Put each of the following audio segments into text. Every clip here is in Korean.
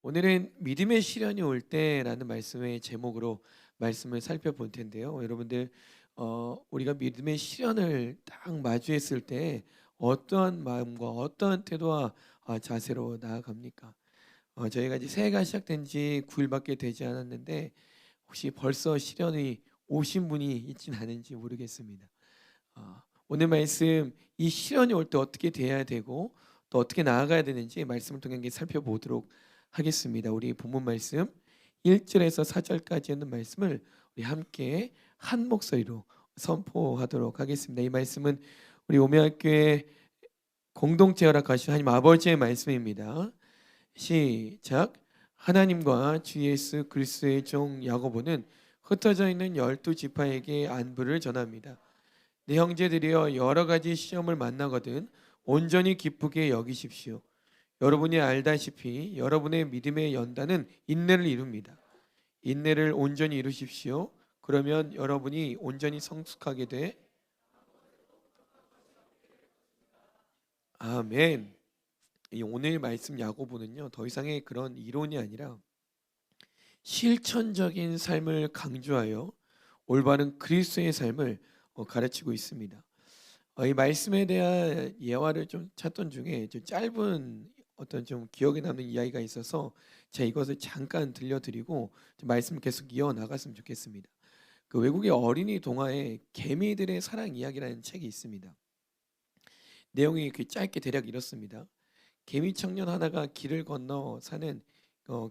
오늘은 믿음의 시련이 올 때라는 말씀의 제목으로 말씀을 살펴볼 텐데요. 여러분들 우리가 믿음의 시련을 딱 마주했을 때 어떠한 마음과 어떠한 태도와 자세로 나아갑니까? 저희가 이제 새해가 시작된 지 9일밖에 되지 않았는데 혹시 벌써 시련이 오신 분이 있진 않은지 모르겠습니다. 오늘 말씀 이 시련이 올 때 어떻게 대해야 되고 또 어떻게 나아가야 되는지 말씀을 통해 살펴보도록 하겠습니다. 우리 본문 말씀 1절에서 4절까지 있는 말씀을 우리 함께 한 목소리로 선포하도록 하겠습니다. 이 말씀은 우리 오매학교의 공동체 허락하신 하나님 아버지의 말씀입니다. 시작. 하나님과 주 예수 그리스도의 종 야고보는 흩어져 있는 12지파에게 안부를 전합니다. 내 형제들이여, 여러 가지 시험을 만나거든 온전히 기쁘게 여기십시오. 여러분이 알다시피 여러분의 믿음의 연단은 인내를 이룹니다. 인내를 온전히 이루십시오. 그러면 여러분이 온전히 성숙하게 돼. 아멘. 이 오늘 말씀 야고보는요, 더 이상의 그런 이론이 아니라 실천적인 삶을 강조하여 올바른 그리스도의 삶을 가르치고 있습니다. 이 말씀에 대한 예화를 좀 찾던 중에 좀 짧은 어떤 좀 기억에 남는 이야기가 있어서 제가 이것을 잠깐 들려드리고 좀 말씀을 계속 이어 나갔으면 좋겠습니다. 그 외국의 어린이 동화에 개미들의 사랑 이야기라는 책이 있습니다. 내용이 그 짧게 대략 이렇습니다. 개미 청년 하나가 길을 건너 사는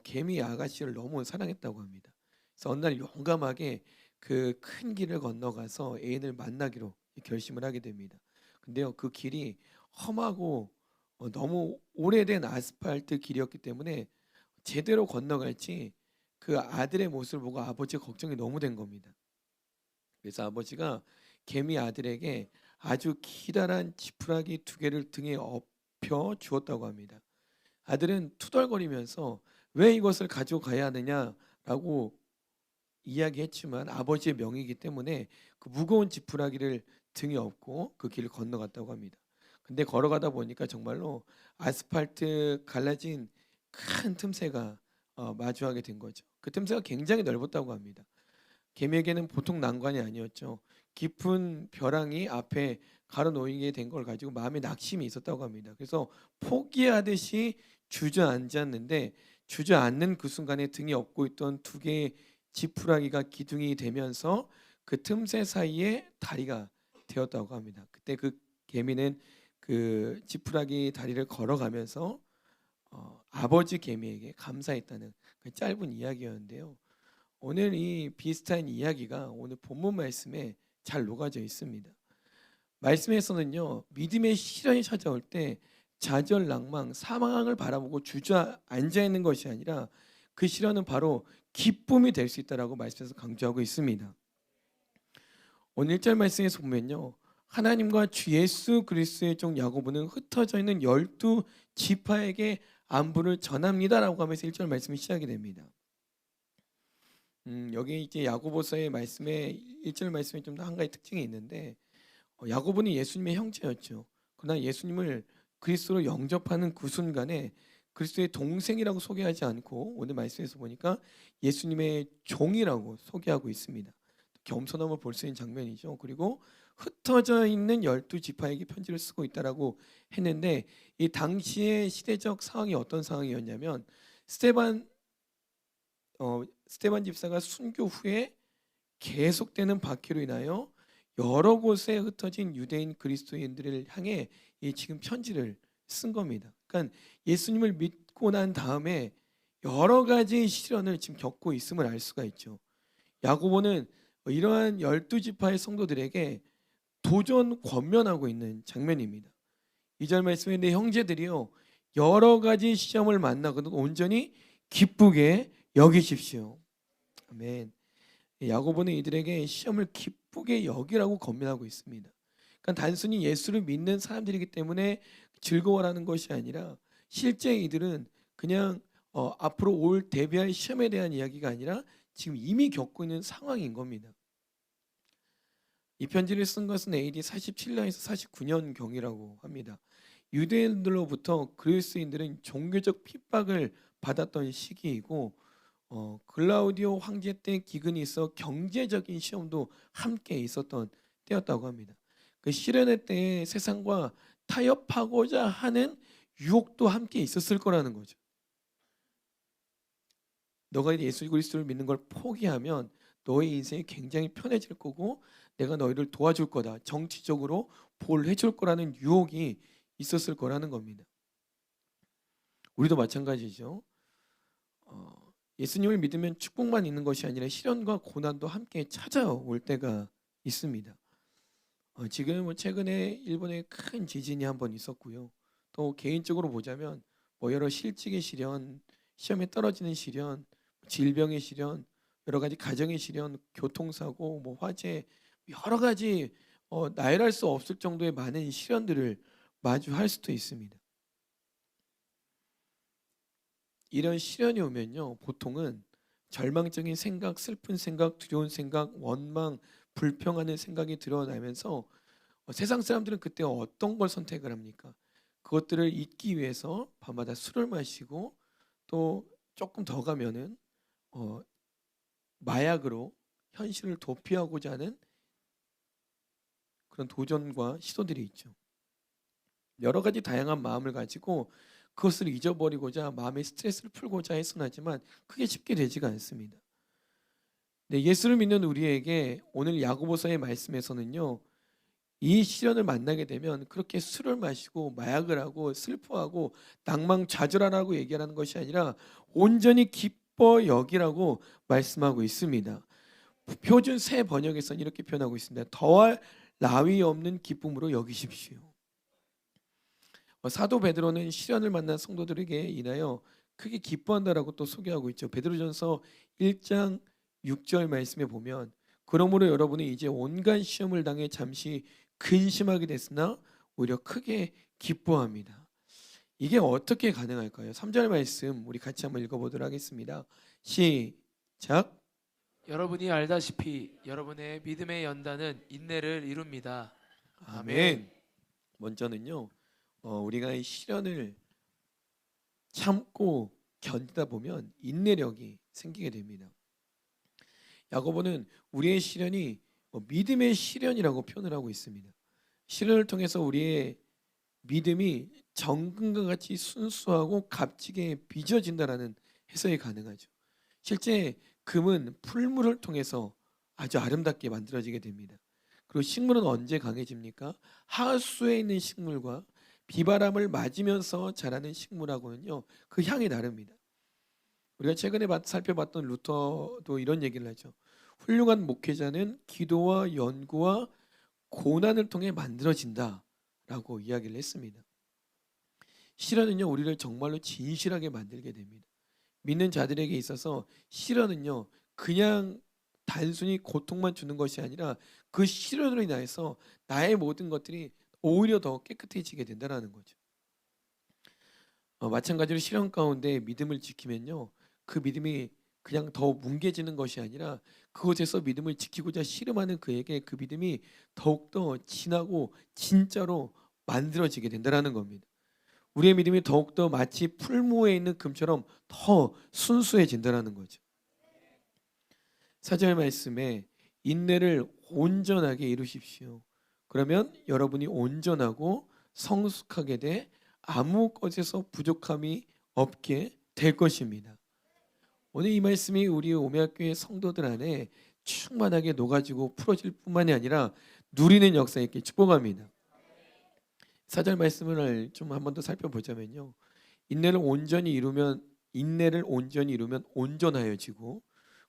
개미 아가씨를 너무 사랑했다고 합니다. 그래서 어느 날 용감하게 그 큰 길을 건너가서 애인을 만나기로 결심을 하게 됩니다. 근데요, 그 길이 험하고 너무 오래된 아스팔트 길이었기 때문에 제대로 건너갈지 그 아들의 모습을 보고 아버지가 걱정이 너무 된 겁니다. 그래서 아버지가 개미 아들에게 아주 기다란 지푸라기 2개를 등에 업혀 주었다고 합니다. 아들은 투덜거리면서 왜 이것을 가져가야 하느냐라고 이야기했지만 아버지의 명이기 때문에 그 무거운 지푸라기를 등에 업고 그 길을 건너갔다고 합니다. 근데 걸어가다 보니까 정말로 아스팔트 갈라진 큰 틈새가 마주하게 된 거죠. 그 틈새가 굉장히 넓었다고 합니다. 개미에게는 보통 난관이 아니었죠. 깊은 벼랑이 앞에 가로놓이게 된 걸 가지고 마음에 낙심이 있었다고 합니다. 그래서 포기하듯이 주저앉았는데 주저앉는 그 순간에 등에 업고 있던 2개의 지푸라기가 기둥이 되면서 그 틈새 사이에 다리가 되었다고 합니다. 그때 그 개미는 그 지푸라기 다리를 걸어가면서 아버지 개미에게 감사했다는 그 짧은 이야기였는데요. 오늘 이 비슷한 이야기가 오늘 본문 말씀에 잘 녹아져 있습니다. 말씀에서는요, 믿음의 시련이 찾아올 때 좌절낭망, 사망을 바라보고 주저앉아 있는 것이 아니라 그 시련은 바로 기쁨이 될 수 있다라고 말씀에서 강조하고 있습니다. 오늘 1절 말씀에서 보면요, 하나님과 주 예수 그리스도의 종 야고보는 흩어져 있는 12지파에게 안부를 전합니다라고 하면서 1절 말씀이 시작이 됩니다. 여기 이제 야고보서의 말씀에 1절 말씀에 좀 한 가지 특징이 있는데 야고보는 예수님의 형제였죠. 그러나 예수님을 그리스도로 영접하는 그 순간에 그리스도의 동생이라고 소개하지 않고 오늘 말씀에서 보니까 예수님의 종이라고 소개하고 있습니다. 겸손함을 볼 수 있는 장면이죠. 그리고 흩어져 있는 12지파에게 편지를 쓰고 있다라고 했는데 이 당시의 시대적 상황이 어떤 상황이었냐면 스테반 스테반 집사가 순교 후에 계속되는 박해로 인하여 여러 곳에 흩어진 유대인 그리스도인들을 향해 이 지금 편지를 쓴 겁니다. 그러니까 예수님을 믿고 난 다음에 여러 가지 시련을 지금 겪고 있음을 알 수가 있죠. 야고보는 이러한 12지파의 성도들에게 도전 권면하고 있는 장면입니다. 2절 말씀에 내 형제들이요, 여러 가지 시험을 만나거든 온전히 기쁘게 여기십시오. 아멘. 야고보는 이들에게 시험을 기쁘게 여기라고 권면하고 있습니다. 그러니까 단순히 예수를 믿는 사람들이기 때문에 즐거워라는 것이 아니라 실제 이들은 그냥 앞으로 올 대비할 시험에 대한 이야기가 아니라 지금 이미 겪고 있는 상황인 겁니다. 이 편지를 쓴 것은 AD 47년에서 49년 경이라고 합니다. 유대인들로부터 그리스도인들은 종교적 핍박을 받았던 시기이고 글라우디오 황제 때 기근이 있어 경제적인 시험도 함께 있었던 때였다고 합니다. 그 시련의 때에 세상과 타협하고자 하는 유혹도 함께 있었을 거라는 거죠. 너가 예수 그리스도를 믿는 걸 포기하면 너의 인생이 굉장히 편해질 거고 내가 너희를 도와줄 거다. 정치적으로 보호를 해줄 거라는 유혹이 있었을 거라는 겁니다. 우리도 마찬가지죠. 예수님을 믿으면 축복만 있는 것이 아니라 시련과 고난도 함께 찾아올 때가 있습니다. 지금 최근에 일본에 큰 지진이 한번 있었고요. 또 개인적으로 보자면 여러 실직의 시련, 시험에 떨어지는 시련, 질병의 시련, 여러 가지 가정의 시련, 교통사고, 화재, 여러 가지 나열할 수 없을 정도의 많은 시련들을 마주할 수도 있습니다. 이런 시련이 오면요, 보통은 절망적인 생각, 슬픈 생각, 두려운 생각, 원망, 불평하는 생각이 드러나면서 세상 사람들은 그때 어떤 걸 선택을 합니까? 그것들을 잊기 위해서 밤마다 술을 마시고 또 조금 더 가면은 마약으로 현실을 도피하고자 하는 그런 도전과 시도들이 있죠. 여러 가지 다양한 마음을 가지고 그것을 잊어버리고자 마음의 스트레스를 풀고자 했으나지만 그게 쉽게 되지가 않습니다. 네, 예수를 믿는 우리에게 오늘 야고보서의 말씀에서는요, 이 시련을 만나게 되면 그렇게 술을 마시고 마약을 하고 슬퍼하고 낭망좌절하라고 얘기하는 것이 아니라 온전히 기뻐 여기라고 말씀하고 있습니다. 표준 새 번역에서는 이렇게 표현하고 있습니다. 더할 나위 없는 기쁨으로 여기십시오. 사도 베드로는 시련을 만난 성도들에게 인하여 크게 기뻐한다라고 또 소개하고 있죠. 베드로전서 1장 6절 말씀에 보면 그러므로 여러분이 이제 온갖 시험을 당해 잠시 근심하게 됐으나 오히려 크게 기뻐합니다. 이게 어떻게 가능할까요? 3절 말씀 우리 같이 한번 읽어보도록 하겠습니다. 시작. 여러분이 알다시피 여러분의 믿음의 연단은 인내를 이룹니다. 아멘. 먼저는요, 우리가 이 시련을 참고 견디다 보면 인내력이 생기게 됩니다. 야고보는 우리의 시련이 믿음의 시련이라고 표현을 하고 있습니다. 시련을 통해서 우리의 믿음이 정금과 같이 순수하고 값지게 빚어진다라는 해석이 가능하죠. 실제 금은 풀물을 통해서 아주 아름답게 만들어지게 됩니다. 그리고 식물은 언제 강해집니까? 하수에 있는 식물과 비바람을 맞으면서 자라는 식물하고는요, 그 향이 다릅니다. 우리가 최근에 살펴봤던 루터도 이런 얘기를 하죠. 훌륭한 목회자는 기도와 연구와 고난을 통해 만들어진다라고 이야기를 했습니다. 시련은요, 우리를 정말로 진실하게 만들게 됩니다. 믿는 자들에게 있어서 시련은요, 그냥 단순히 고통만 주는 것이 아니라 그 시련으로 인해서 나의 모든 것들이 오히려 더 깨끗해지게 된다는 거죠. 마찬가지로 시련 가운데 믿음을 지키면요, 그 믿음이 그냥 더 뭉개지는 것이 아니라 그곳에서 믿음을 지키고자 씨름하는 그에게 그 믿음이 더욱더 진하고 진짜로 만들어지게 된다는 겁니다. 우리의 믿음이 더욱더 마치 풀무에 있는 금처럼 더 순수해진다는 거죠. 4절 말씀에 인내를 온전하게 이루십시오. 그러면 여러분이 온전하고 성숙하게 돼 아무 것에서 부족함이 없게 될 것입니다. 오늘 이 말씀이 우리 오매학교의 성도들 안에 충만하게 녹아지고 풀어질 뿐만이 아니라 누리는 역사에 있게 축복합니다. 4절 말씀을 좀 한 번 더 살펴보자면요. 인내를 온전히 이루면 온전하여지고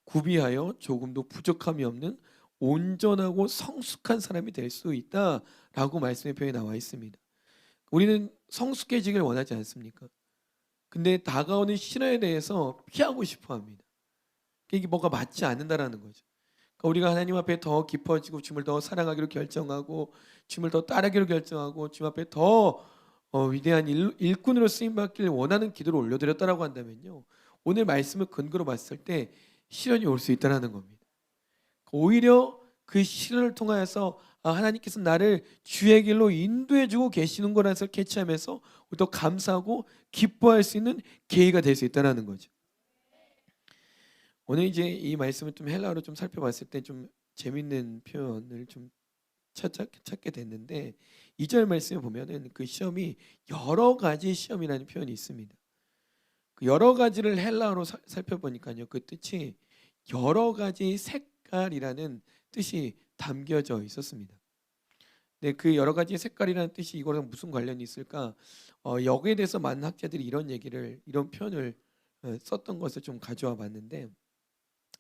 구비하여 조금도 부족함이 없는 온전하고 성숙한 사람이 될 수 있다라고 말씀의 표현에 나와 있습니다. 우리는 성숙해지길 원하지 않습니까? 근데 다가오는 시련에 대해서 피하고 싶어 합니다. 이게 뭐가 맞지 않는다라는 거죠. 그러니까 우리가 하나님 앞에 더 깊어지고 주님을 더 사랑하기로 결정하고 주님을 더 따르기로 결정하고 주님 앞에 더 위대한 일꾼으로 쓰임받기를 원하는 기도를 올려드렸다라고 한다면요, 오늘 말씀을 근거로 봤을 때 시련이 올 수 있다는 겁니다. 오히려 그 시련을 통하여서 하나님께서 나를 주의 길로 인도해 주고 계시는 거라서 캐치하면서 또 감사하고 기뻐할 수 있는 계기가 될 수 있다는 거죠. 오늘 이제 이 말씀을 좀 헬라어로 좀 살펴봤을 때 좀 재밌는 표현을 좀 찾게 됐는데 2절 말씀에 보면은 그 시험이 여러 가지 시험이라는 표현이 있습니다. 그 여러 가지를 헬라어로 살펴보니까요. 그 뜻이 여러 가지 색깔이라는 뜻이 담겨져 있었습니다. 네, 그 여러 가지 색깔이라는 뜻이 이거랑 무슨 관련이 있을까? 여기에 대해서 많은 학자들이 이런 표현을 썼던 것을 좀 가져와 봤는데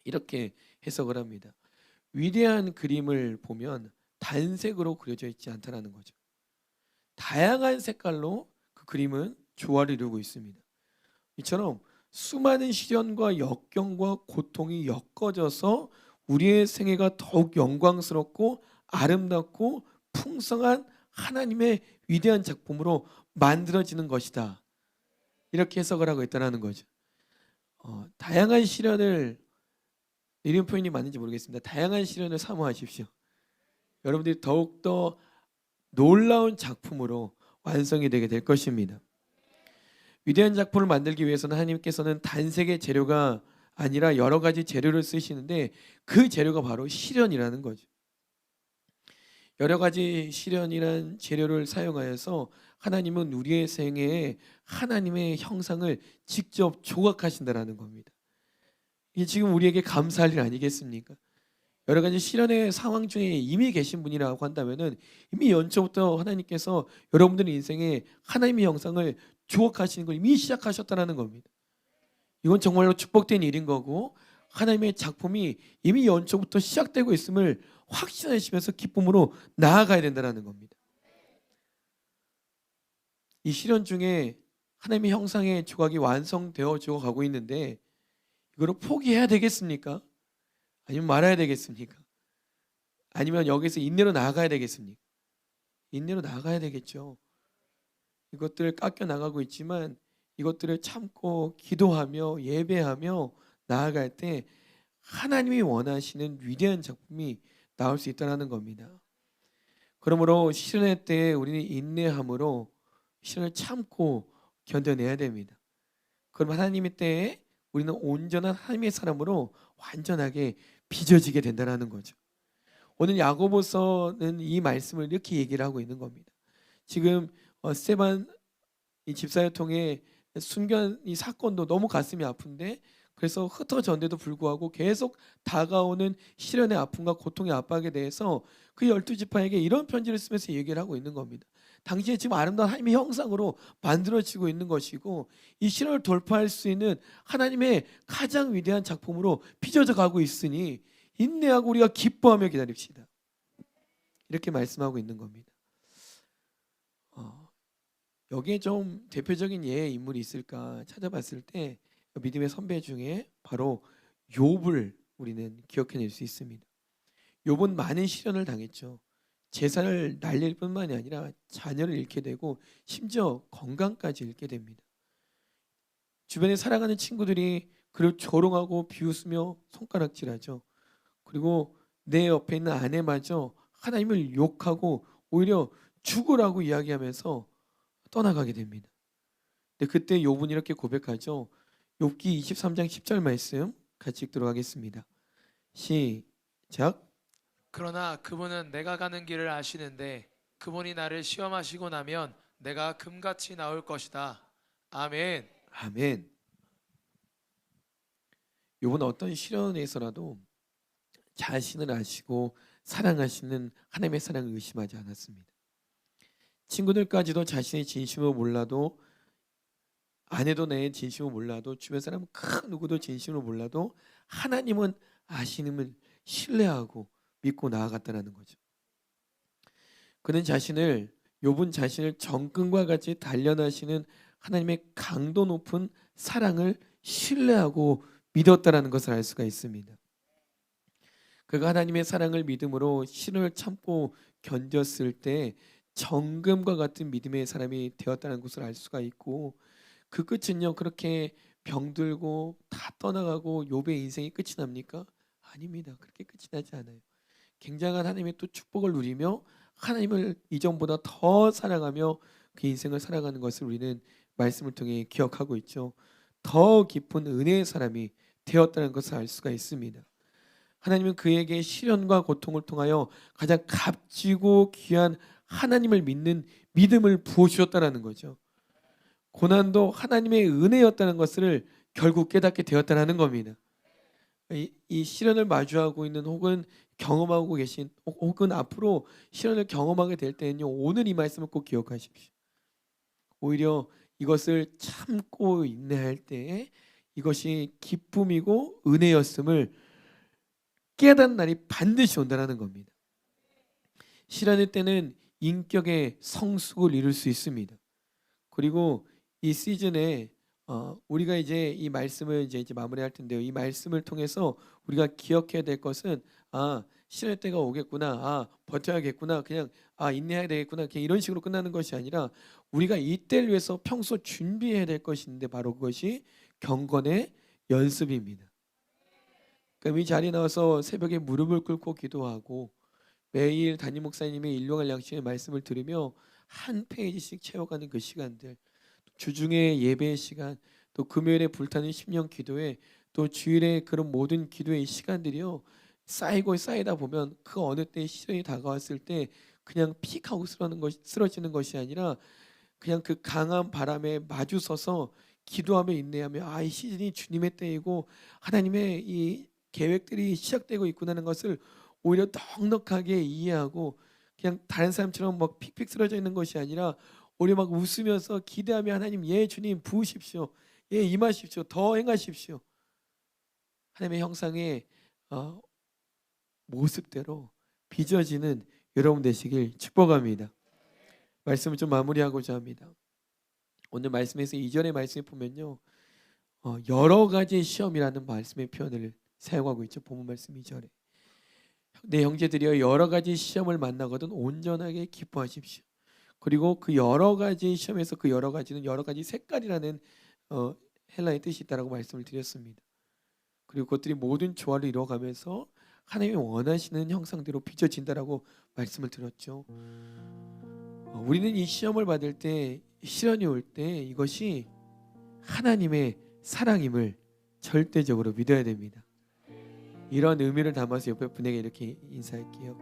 이렇게 해석을 합니다. 위대한 그림을 보면 단색으로 그려져 있지 않다라는 거죠. 다양한 색깔로 그 그림은 조화를 이루고 있습니다. 이처럼 수많은 시련과 역경과 고통이 엮어져서 우리의 생애가 더욱 영광스럽고 아름답고 풍성한 하나님의 위대한 작품으로 만들어지는 것이다. 이렇게 해석을 하고 있다는 거죠. 다양한 시련을 이런 표현이 맞는지 모르겠습니다. 다양한 시련을 사모하십시오. 여러분들이 더욱더 놀라운 작품으로 완성이 되게 될 것입니다. 위대한 작품을 만들기 위해서는 하나님께서는 단색의 재료가 아니라 여러 가지 재료를 쓰시는데 그 재료가 바로 시련이라는 거죠. 여러 가지 시련이란 재료를 사용하여서 하나님은 우리의 생애에 하나님의 형상을 직접 조각하신다라는 겁니다. 이게 지금 우리에게 감사할 일 아니겠습니까? 여러 가지 시련의 상황 중에 이미 계신 분이라고 한다면은 이미 연초부터 하나님께서 여러분들의 인생에 하나님의 형상을 조각하시는 걸 이미 시작하셨다는 겁니다. 이건 정말로 축복된 일인 거고 하나님의 작품이 이미 연초부터 시작되고 있음을 확신하시면서 기쁨으로 나아가야 된다는 겁니다. 이 시련 중에 하나님의 형상의 조각이 완성되어져 가고 있는데 이거를 포기해야 되겠습니까? 아니면 말아야 되겠습니까? 아니면 여기서 인내로 나아가야 되겠습니까? 인내로 나아가야 되겠죠. 이것들을 깎여 나가고 있지만 이것들을 참고 기도하며 예배하며 나아갈 때 하나님이 원하시는 위대한 작품이 나올 수 있다는 겁니다. 그러므로 시련의 때에 우리는 인내함으로 시련을 참고 견뎌내야 됩니다. 그럼 하나님의 때에 우리는 온전한 하나님의 사람으로 완전하게 빚어지게 된다는 거죠. 오늘 야고보서는 이 말씀을 이렇게 얘기를 하고 있는 겁니다. 지금 스테반 이 집사를 통해 순교한 이 사건도 너무 가슴이 아픈데 그래서 흩어졌는데도 불구하고 계속 다가오는 시련의 아픔과 고통의 압박에 대해서 그 12지파에게 이런 편지를 쓰면서 얘기를 하고 있는 겁니다. 당신이 지금 아름다운 하나님의 형상으로 만들어지고 있는 것이고 이 시련을 돌파할 수 있는 하나님의 가장 위대한 작품으로 빚어져 가고 있으니 인내하고 우리가 기뻐하며 기다립시다. 이렇게 말씀하고 있는 겁니다. 여기에 좀 대표적인 예의 인물이 있을까 찾아봤을 때 믿음의 선배 중에 바로 욥을 우리는 기억해낼 수 있습니다. 욥은 많은 시련을 당했죠. 재산을 날릴 뿐만이 아니라 자녀를 잃게 되고 심지어 건강까지 잃게 됩니다. 주변에 사랑하는 친구들이 그를 조롱하고 비웃으며 손가락질하죠. 그리고 내 옆에 있는 아내마저 하나님을 욕하고 오히려 죽으라고 이야기하면서 떠나가게 됩니다. 근데 그때 욥은 이렇게 고백하죠. 욥기 23장 10절 말씀 같이 읽도록 하겠습니다. 시작. 그러나 그분은 내가 가는 길을 아시는데 그분이 나를 시험하시고 나면 내가 금같이 나올 것이다. 아멘. 아멘. 욥은 어떤 시련에서라도 자신을 아시고 사랑하시는 하나님의 사랑을 의심하지 않았습니다. 친구들까지도 자신의 진심을 몰라도 아내도 내 진심을 몰라도 주변 사람 큰 누구도 진심을 몰라도 하나님은 아시는을 신뢰하고 믿고 나아갔다는 거죠. 그는 욥은 자신을 정금과 같이 단련하시는 하나님의 강도 높은 사랑을 신뢰하고 믿었다라는 것을 알 수가 있습니다. 그가 하나님의 사랑을 믿음으로 시련을 참고 견뎠을 때 정금과 같은 믿음의 사람이 되었다는 것을 알 수가 있고 그 끝은요 그렇게 병들고 다 떠나가고 욥의 인생이 끝이 납니까? 아닙니다. 그렇게 끝이 나지 않아요. 굉장한 하나님의 또 축복을 누리며 하나님을 이전보다 더 사랑하며 그 인생을 살아가는 것을 우리는 말씀을 통해 기억하고 있죠. 더 깊은 은혜의 사람이 되었다는 것을 알 수가 있습니다. 하나님은 그에게 시련과 고통을 통하여 가장 값지고 귀한 하나님을 믿는 믿음을 부어주셨다는 거죠. 고난도 하나님의 은혜였다는 것을 결국 깨닫게 되었다는 겁니다. 이 시련을 마주하고 있는 혹은 경험하고 계신 혹은 앞으로 시련을 경험하게 될 때는요, 오늘 이 말씀을 꼭 기억하십시오. 오히려 이것을 참고 인내할 때 이것이 기쁨이고 은혜였음을 깨닫는 날이 반드시 온다는 겁니다. 시련의 때는 인격의 성숙을 이룰 수 있습니다. 그리고 이 시즌에 우리가 이제 이 말씀을 이제 마무리할 텐데요. 이 말씀을 통해서 우리가 기억해야 될 것은 시련의 때가 오겠구나. 버텨야겠구나. 그냥 인내해야 되겠구나. 그냥 이런 식으로 끝나는 것이 아니라 우리가 이때를 위해서 평소 준비해야 될 것이 있는데 바로 그것이 경건의 연습입니다. 그럼 이 자리에 나와서 새벽에 무릎을 꿇고 기도하고 매일 담임 목사님의 일용할 양식의 말씀을 들으며 한 페이지씩 채워가는 그 시간들, 주중에 예배의 시간, 또 금요일에 불타는 심령 기도회, 또 주일에 그런 모든 기도의 시간들이요, 쌓이고 쌓이다 보면 그 어느 때 시련이 다가왔을 때 그냥 픽 하고 쓰러지는 것이 아니라 그냥 그 강한 바람에 마주서서 기도하며 인내하며 이 시즌이 주님의 때이고 하나님의 이 계획들이 시작되고 있구나는 것을 오히려 넉넉하게 이해하고 그냥 다른 사람처럼 막 픽픽 쓰러져 있는 것이 아니라 오히려 막 웃으면서 기대하며 하나님, 예 주님 부으십시오, 예 임하십시오, 더 행하십시오. 하나님의 형상의 모습대로 빚어지는 여러분 되시길 축복합니다. 말씀을 좀 마무리하고자 합니다. 오늘 말씀에서 이전의 말씀에 보면요, 여러 가지 시험이라는 말씀의 표현을 사용하고 있죠. 본문 말씀 2절에 내 형제들이여 여러 가지 시험을 만나거든 온전하게 기뻐하십시오. 그리고 그 여러 가지 시험에서 그 여러 가지는 여러 가지 색깔이라는 헬라의 뜻이 있다라고 말씀을 드렸습니다. 그리고 그것들이 모든 조화를 이루어가면서 하나님이 원하시는 형상대로 빚어진다라고 말씀을 드렸죠. 우리는 이 시험을 받을 때, 시련이 올 때 이것이 하나님의 사랑임을 절대적으로 믿어야 됩니다. 이런 의미를 담아서 옆에 분에게 이렇게 인사할게요.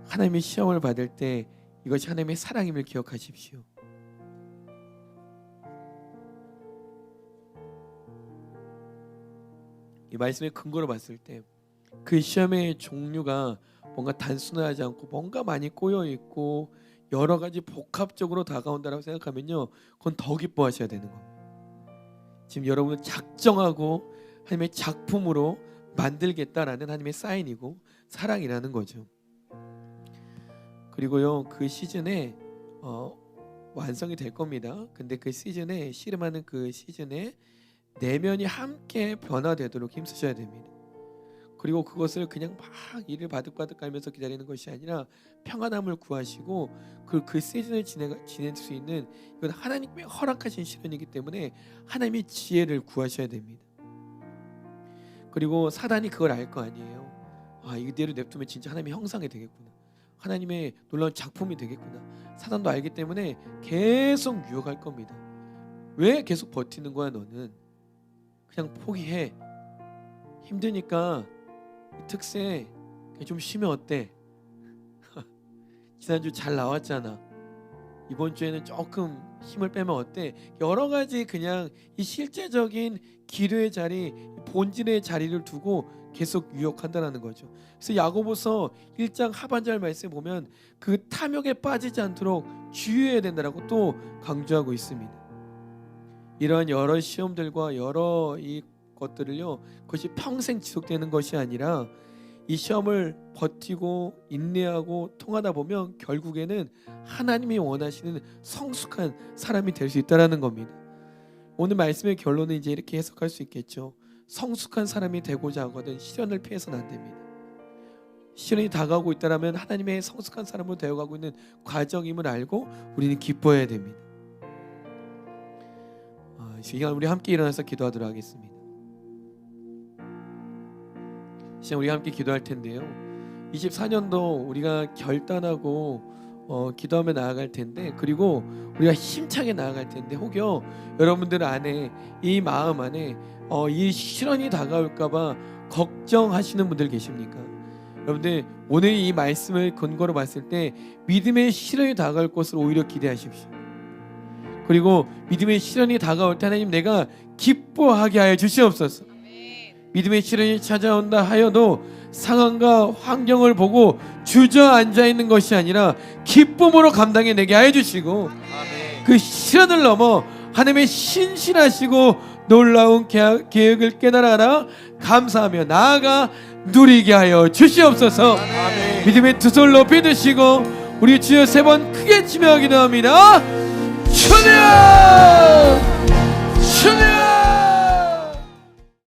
하나님의 시험을 받을 때 이것이 하나님의 사랑임을 기억하십시오. 이 말씀의 근거로 봤을 때 그 시험의 종류가 뭔가 단순하지 않고 뭔가 많이 꼬여 있고 여러 가지 복합적으로 다가온다라고 생각하면요, 그건 더 기뻐하셔야 되는 겁니다. 지금 여러분은 작정하고 하나님의 작품으로 만들겠다라는 하나님의 사인이고 사랑이라는 거죠. 그리고요, 그 시즌에 완성이 될 겁니다. 근데 그 시즌에 씨름하는 그 시즌에 내면이 함께 변화되도록 힘쓰셔야 됩니다. 그리고 그것을 그냥 막 이를 바득바득 깔면서 기다리는 것이 아니라 평안함을 구하시고 그 시즌을 지낼 수 있는, 이건 하나님의 허락하신 시련이기 때문에 하나님의 지혜를 구하셔야 됩니다. 그리고 사단이 그걸 알 거 아니에요. 이대로 냅두면 진짜 하나님의 형상이 되겠구나, 하나님의 놀라운 작품이 되겠구나. 사단도 알기 때문에 계속 유혹할 겁니다. 왜 계속 버티는 거야 너는? 그냥 포기해. 힘드니까 특세 좀 쉬면 어때? 지난주 잘 나왔잖아. 이번 주에는 조금 힘을 빼면 어때? 여러 가지 그냥 이 실제적인 기도의 자리, 본질의 자리를 두고 계속 유혹한다는 거죠. 그래서 야고보서 1장 하반절 말씀에 보면 그 탐욕에 빠지지 않도록 주의해야 된다라고 또 강조하고 있습니다. 이러한 여러 시험들과 여러 이 것들을요, 그것이 평생 지속되는 것이 아니라 이 시험을 버티고 인내하고 통하다 보면 결국에는 하나님이 원하시는 성숙한 사람이 될 수 있다라는 겁니다. 오늘 말씀의 결론은 이제 이렇게 해석할 수 있겠죠. 성숙한 사람이 되고자 하거든 시련을 피해서는 안 됩니다. 시련이 다가오고 있다라면 하나님의 성숙한 사람으로 되어가고 있는 과정임을 알고 우리는 기뻐해야 됩니다. 이 시간 우리 함께 일어나서 기도하도록 하겠습니다. 시간 우리 함께 기도할 텐데요, 24년도 우리가 결단하고 기도하며 나아갈 텐데, 그리고 우리가 힘차게 나아갈 텐데, 혹여 여러분들 안에 이 마음 안에 이 시련이 다가올까봐 걱정하시는 분들 계십니까? 여러분들 오늘 이 말씀을 근거로 봤을 때 믿음의 시련이 다가올 것을 오히려 기대하십시오. 그리고 믿음의 시련이 다가올 때 하나님 내가 기뻐하게 하여 주시옵소서. 믿음의 시련이 찾아온다 하여도 상황과 환경을 보고 주저앉아 있는 것이 아니라 기쁨으로 감당해내게 하여 주시고, 그 시련을 넘어 하나님의 신실하시고 놀라운 계획을 깨달아 감사하며 나아가 누리게 하여 주시옵소서. 믿음의 두 손 높이 드시고 우리 주여 세 번 크게 치며 기도합니다. 주님! 주님!